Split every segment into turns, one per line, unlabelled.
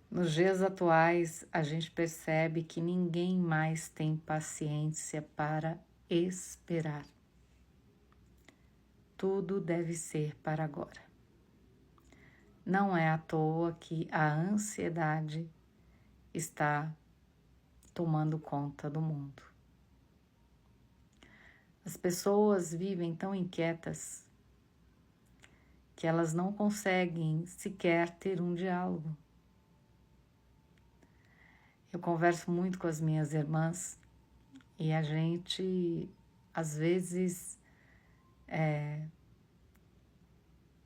Nos dias atuais, a gente percebe que ninguém mais tem paciência para esperar. Tudo deve ser para agora. Não é à toa que a ansiedade está tomando conta do mundo. As pessoas vivem tão inquietas que elas não conseguem sequer ter um diálogo. Eu converso muito com as minhas irmãs e a gente, às vezes,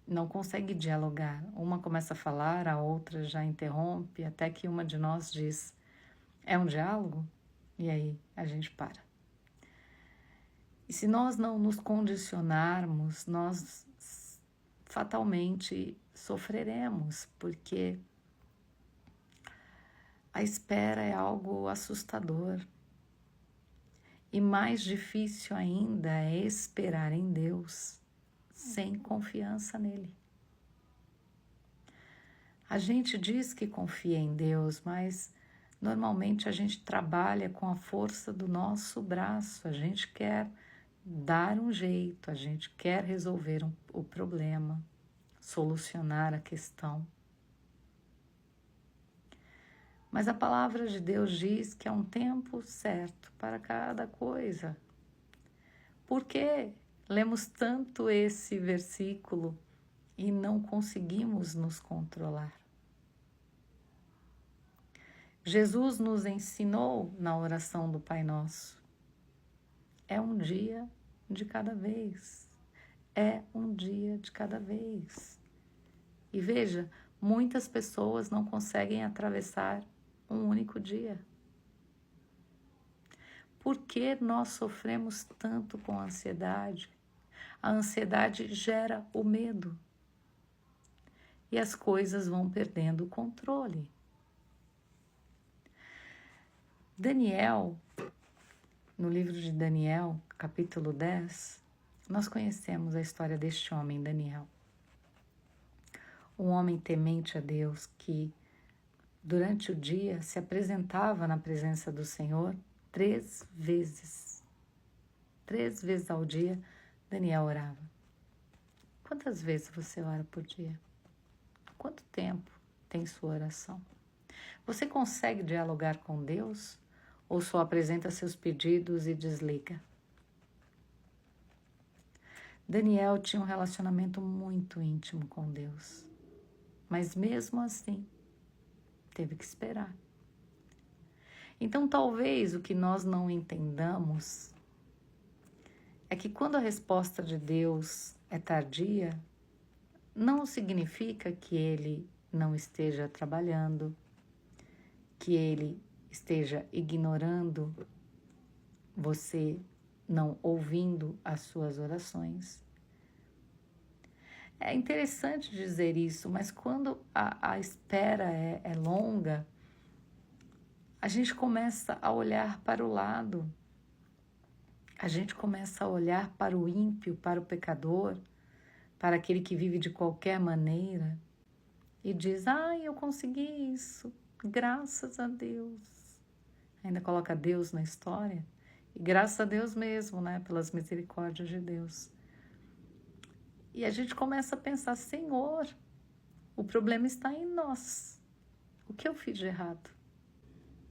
não consegue dialogar. Uma começa a falar, a outra já interrompe, até que uma de nós diz: é um diálogo? E aí a gente para. E se nós não nos condicionarmos, nós fatalmente sofreremos, porque a espera é algo assustador. E mais difícil ainda é esperar em Deus sem confiança nele. A gente diz que confia em Deus, mas normalmente a gente trabalha com a força do nosso braço, a gente quer dar um jeito, a gente quer resolver o problema, solucionar a questão. Mas a palavra de Deus diz que há um tempo certo para cada coisa. Por que lemos tanto esse versículo e não conseguimos nos controlar? Jesus nos ensinou na oração do Pai Nosso. É um dia de cada vez. É um dia de cada vez. E veja, muitas pessoas não conseguem atravessar um único dia. Por que nós sofremos tanto com a ansiedade? A ansiedade gera o medo. E as coisas vão perdendo o controle. Daniel, no livro de Daniel, capítulo 10, nós conhecemos a história deste homem, Daniel. Um homem temente a Deus que, durante o dia, se apresentava na presença do Senhor 3 vezes. 3 vezes ao dia, Daniel orava. Quantas vezes você ora por dia? Quanto tempo tem sua oração? Você consegue dialogar com Deus ou só apresenta seus pedidos e desliga? Daniel tinha um relacionamento muito íntimo com Deus, mas mesmo assim teve que esperar. Então talvez o que nós não entendamos é que quando a resposta de Deus é tardia, não significa que Ele não esteja trabalhando, que Ele esteja ignorando você, não ouvindo as suas orações. É interessante dizer isso, mas quando a espera é longa, a gente começa a olhar para o lado, a gente começa a olhar para o ímpio, para o pecador, para aquele que vive de qualquer maneira e diz: eu consegui isso, graças a Deus. Ainda coloca Deus na história e graças a Deus mesmo, né, pelas misericórdias de Deus. E a gente começa a pensar: Senhor, o problema está em nós. O que eu fiz de errado?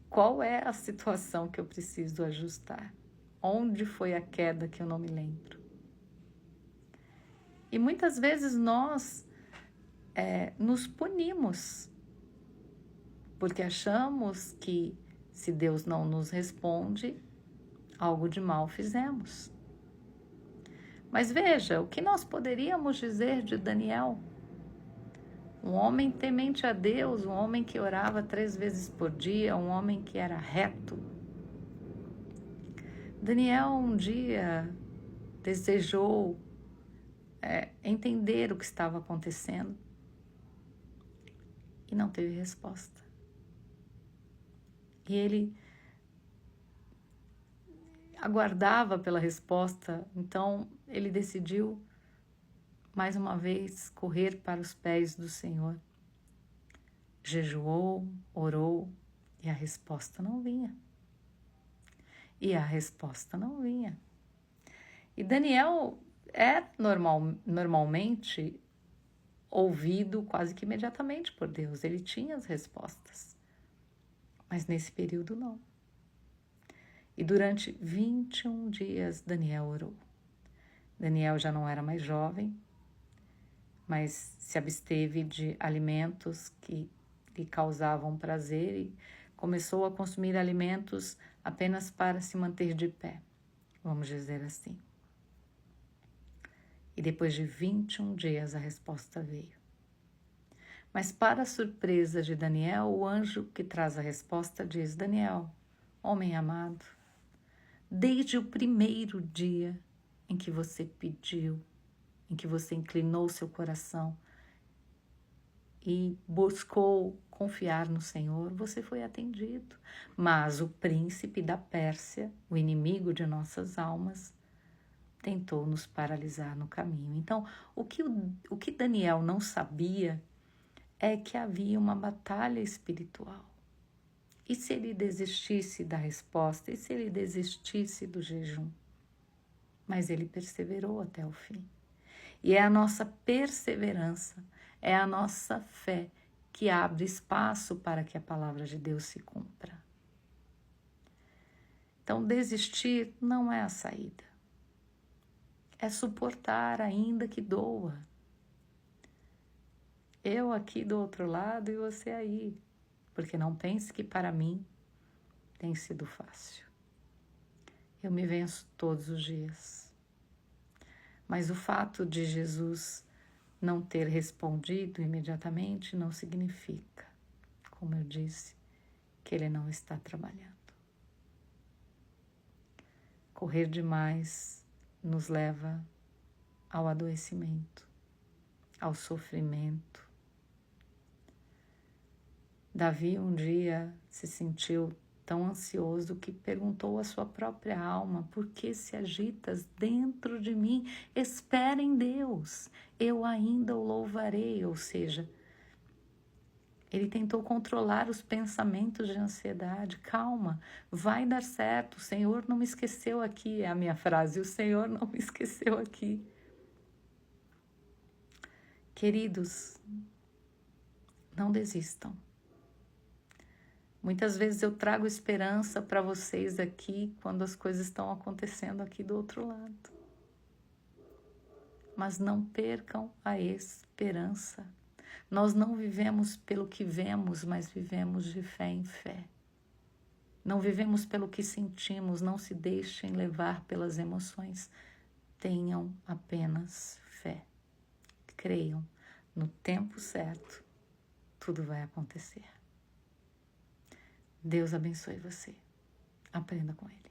Qual é a situação que eu preciso ajustar? Onde foi a queda que eu não me lembro? E muitas vezes nós nos punimos, porque achamos que se Deus não nos responde, algo de mal fizemos. Mas veja, o que nós poderíamos dizer de Daniel? Um homem temente a Deus, um homem que orava 3 vezes por dia, um homem que era reto. Daniel um dia desejou entender o que estava acontecendo e não teve resposta. E ele aguardava pela resposta, então ele decidiu mais uma vez correr para os pés do Senhor, jejuou, orou e a resposta não vinha. E a resposta não vinha. E Daniel é normalmente ouvido quase que imediatamente por Deus. Ele tinha as respostas. Mas nesse período não. E durante 21 dias Daniel orou. Daniel já não era mais jovem, mas se absteve de alimentos que lhe causavam prazer e começou a consumir alimentos apenas para se manter de pé, vamos dizer assim. E depois de 21 dias a resposta veio. Mas para a surpresa de Daniel, o anjo que traz a resposta diz: Daniel, homem amado, desde o primeiro dia em que você pediu, em que você inclinou seu coração e buscou confiar no Senhor, você foi atendido. Mas o príncipe da Pérsia, o inimigo de nossas almas, tentou nos paralisar no caminho. Então, o que Daniel não sabia é que havia uma batalha espiritual. E se ele desistisse da resposta? E se ele desistisse do jejum? Mas ele perseverou até o fim. E é a nossa perseverança, é a nossa fé que abre espaço para que a palavra de Deus se cumpra. Então, desistir não é a saída. É suportar, ainda que doa. Eu aqui do outro lado e você aí. Porque não pense que para mim tem sido fácil. Eu me venço todos os dias. Mas o fato de Jesus não ter respondido imediatamente não significa, como eu disse, que ele não está trabalhando. Correr demais nos leva ao adoecimento, ao sofrimento. Davi um dia se sentiu tão ansioso que perguntou à sua própria alma: por que se agitas dentro de mim? Espera em Deus, eu ainda o louvarei. Ou seja, ele tentou controlar os pensamentos de ansiedade. Calma, vai dar certo, o Senhor não me esqueceu aqui, é a minha frase, o Senhor não me esqueceu aqui. Queridos, não desistam. Muitas vezes eu trago esperança para vocês aqui quando as coisas estão acontecendo aqui do outro lado. Mas não percam a esperança. Nós não vivemos pelo que vemos, mas vivemos de fé em fé. Não vivemos pelo que sentimos, não se deixem levar pelas emoções. Tenham apenas fé. Creiam, no tempo certo, tudo vai acontecer. Deus abençoe você. Aprenda com Ele.